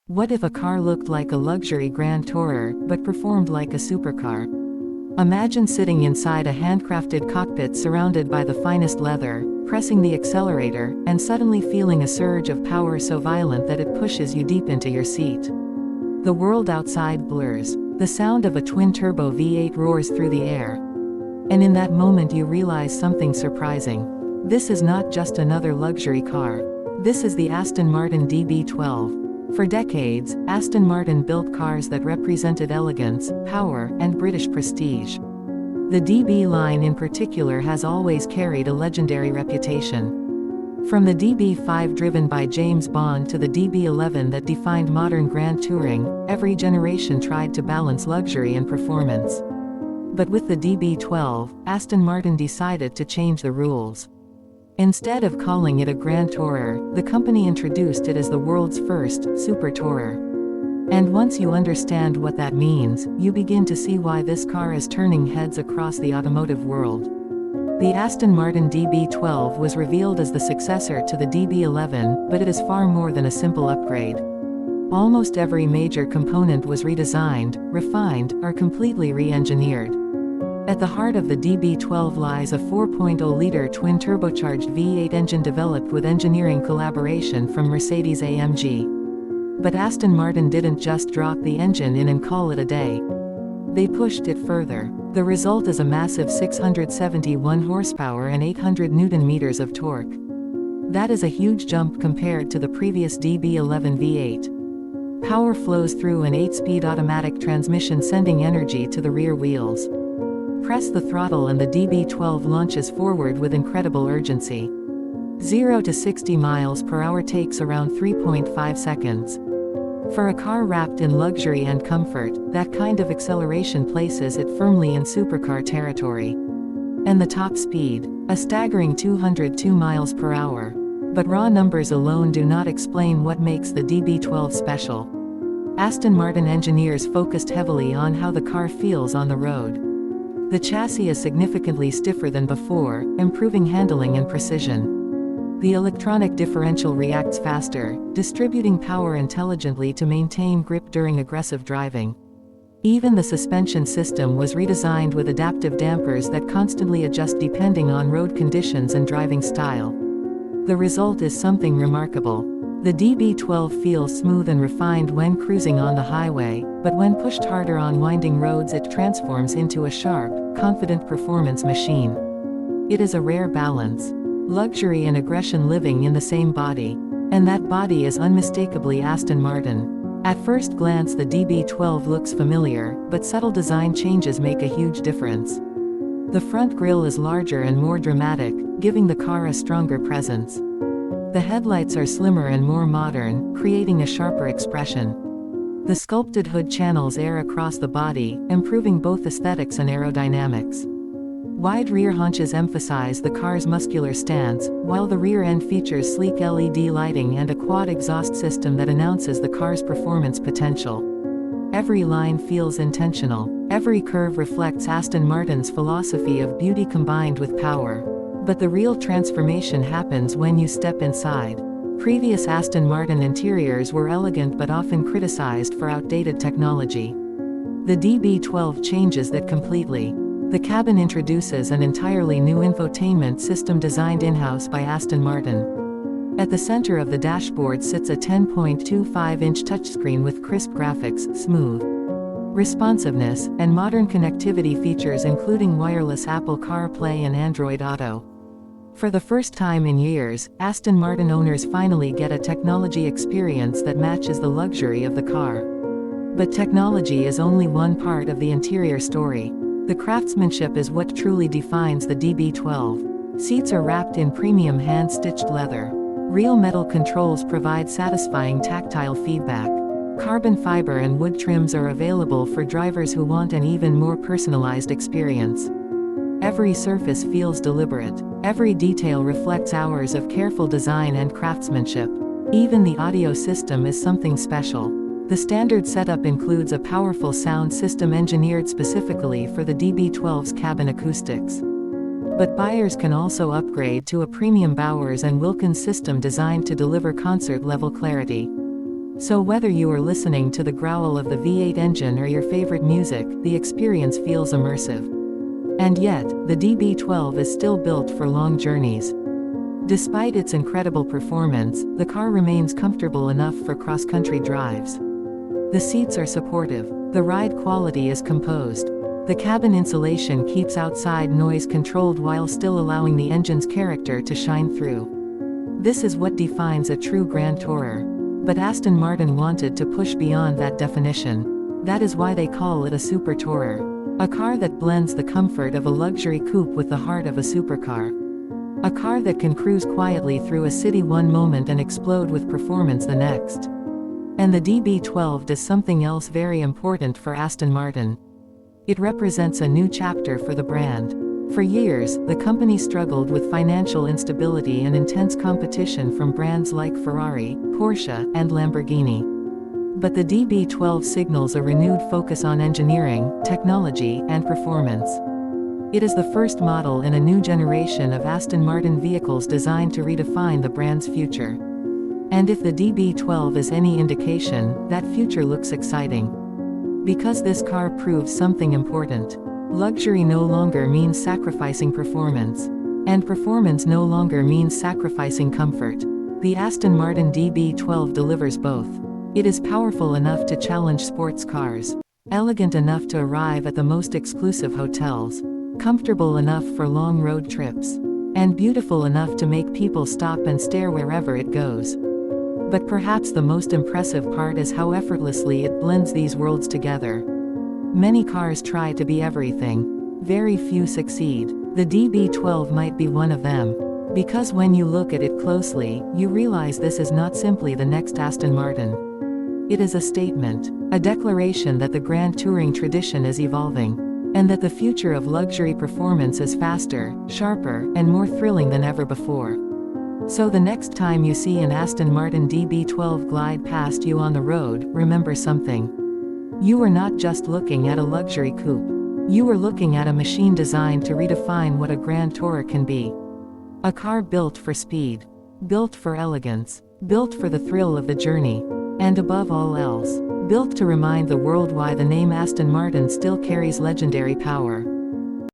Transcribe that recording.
What if a car looked like a luxury grand tourer, but performed like a supercar? Imagine sitting inside a handcrafted cockpit surrounded by the finest leather, pressing the accelerator, and suddenly feeling a surge of power so violent that it pushes you deep into your seat. The world outside blurs. The sound of a twin-turbo V8 roars through the air. And in that moment you realize something surprising. This is not just another luxury car. This is the Aston Martin DB12. For decades, Aston Martin built cars that represented elegance, power, and British prestige. The DB line in particular has always carried a legendary reputation. From the DB5 driven by James Bond to the DB11 that defined modern grand touring, every generation tried to balance luxury and performance. But with the DB12, Aston Martin decided to change the rules. Instead of calling it a grand tourer, the company introduced it as the world's first super tourer. And once you understand what that means, you begin to see why this car is turning heads across the automotive world. The Aston Martin DB12 was revealed as the successor to the DB11, but it is far more than a simple upgrade. Almost every major component was redesigned, refined, or completely re-engineered. At the heart of the DB12 lies a 4.0-liter twin-turbocharged V8 engine developed with engineering collaboration from Mercedes-AMG. But Aston Martin didn't just drop the engine in and call it a day. They pushed it further. The result is a massive 671 horsepower and 800 Nm of torque. That is a huge jump compared to the previous DB11 V8. Power flows through an 8-speed automatic transmission, sending energy to the rear wheels. Press the throttle and the DB12 launches forward with incredible urgency. 0 to 60 miles per hour takes around 3.5 seconds. For a car wrapped in luxury and comfort, that kind of acceleration places it firmly in supercar territory. And the top speed, a staggering 202 miles per hour. But raw numbers alone do not explain what makes the DB12 special. Aston Martin engineers focused heavily on how the car feels on the road. The chassis is significantly stiffer than before, improving handling and precision. The electronic differential reacts faster, distributing power intelligently to maintain grip during aggressive driving. Even the suspension system was redesigned with adaptive dampers that constantly adjust depending on road conditions and driving style. The result is something remarkable. The DB12 feels smooth and refined when cruising on the highway, but when pushed harder on winding roads it transforms into a sharp, confident performance machine. It is a rare balance. Luxury and aggression living in the same body. And that body is unmistakably Aston Martin. At first glance the DB12 looks familiar, but subtle design changes make a huge difference. The front grille is larger and more dramatic, giving the car a stronger presence. The headlights are slimmer and more modern, creating a sharper expression. The sculpted hood channels air across the body, improving both aesthetics and aerodynamics. Wide rear haunches emphasize the car's muscular stance, while the rear end features sleek LED lighting and a quad exhaust system that announces the car's performance potential. Every line feels intentional. Every curve reflects Aston Martin's philosophy of beauty combined with power. But the real transformation happens when you step inside. Previous Aston Martin interiors were elegant but often criticized for outdated technology. The DB12 changes that completely. The cabin introduces an entirely new infotainment system designed in-house by Aston Martin. At the center of the dashboard sits a 10.25-inch touchscreen with crisp graphics, smooth responsiveness, and modern connectivity features including wireless Apple CarPlay and Android Auto. For the first time in years, Aston Martin owners finally get a technology experience that matches the luxury of the car. But technology is only one part of the interior story. The craftsmanship is what truly defines the DB12. Seats are wrapped in premium hand-stitched leather. Real metal controls provide satisfying tactile feedback. Carbon fiber and wood trims are available for drivers who want an even more personalized experience. Every surface feels deliberate. Every detail reflects hours of careful design and craftsmanship. Even the audio system is something special. The standard setup includes a powerful sound system engineered specifically for the DB12's cabin acoustics. But buyers can also upgrade to a premium Bowers & Wilkins system designed to deliver concert-level clarity. So whether you are listening to the growl of the V8 engine or your favorite music, the experience feels immersive. And yet, the DB12 is still built for long journeys. Despite its incredible performance, the car remains comfortable enough for cross-country drives. The seats are supportive. The ride quality is composed. The cabin insulation keeps outside noise controlled while still allowing the engine's character to shine through. This is what defines a true Grand Tourer. But Aston Martin wanted to push beyond that definition. That is why they call it a super tourer. A car that blends the comfort of a luxury coupe with the heart of a supercar. A car that can cruise quietly through a city one moment and explode with performance the next. And the DB12 does something else very important for Aston Martin. It represents a new chapter for the brand. For years, the company struggled with financial instability and intense competition from brands like Ferrari, Porsche, and Lamborghini. But the DB12 signals a renewed focus on engineering, technology, and performance. It is the first model in a new generation of Aston Martin vehicles designed to redefine the brand's future. And if the DB12 is any indication, that future looks exciting. Because this car proves something important. Luxury no longer means sacrificing performance. And performance no longer means sacrificing comfort. The Aston Martin DB12 delivers both. It is powerful enough to challenge sports cars. Elegant enough to arrive at the most exclusive hotels. Comfortable enough for long road trips. And beautiful enough to make people stop and stare wherever it goes. But perhaps the most impressive part is how effortlessly it blends these worlds together. Many cars try to be everything. Very few succeed. The DB12 might be one of them. Because when you look at it closely, you realize this is not simply the next Aston Martin. It is a statement. A declaration that the Grand Touring tradition is evolving. And that the future of luxury performance is faster, sharper, and more thrilling than ever before. So the next time you see an Aston Martin DB12 glide past you on the road, remember something. You are not just looking at a luxury coupe. You are looking at a machine designed to redefine what a Grand Tourer can be. A car built for speed. Built for elegance. Built for the thrill of the journey. And above all else, built to remind the world why the name Aston Martin still carries legendary power.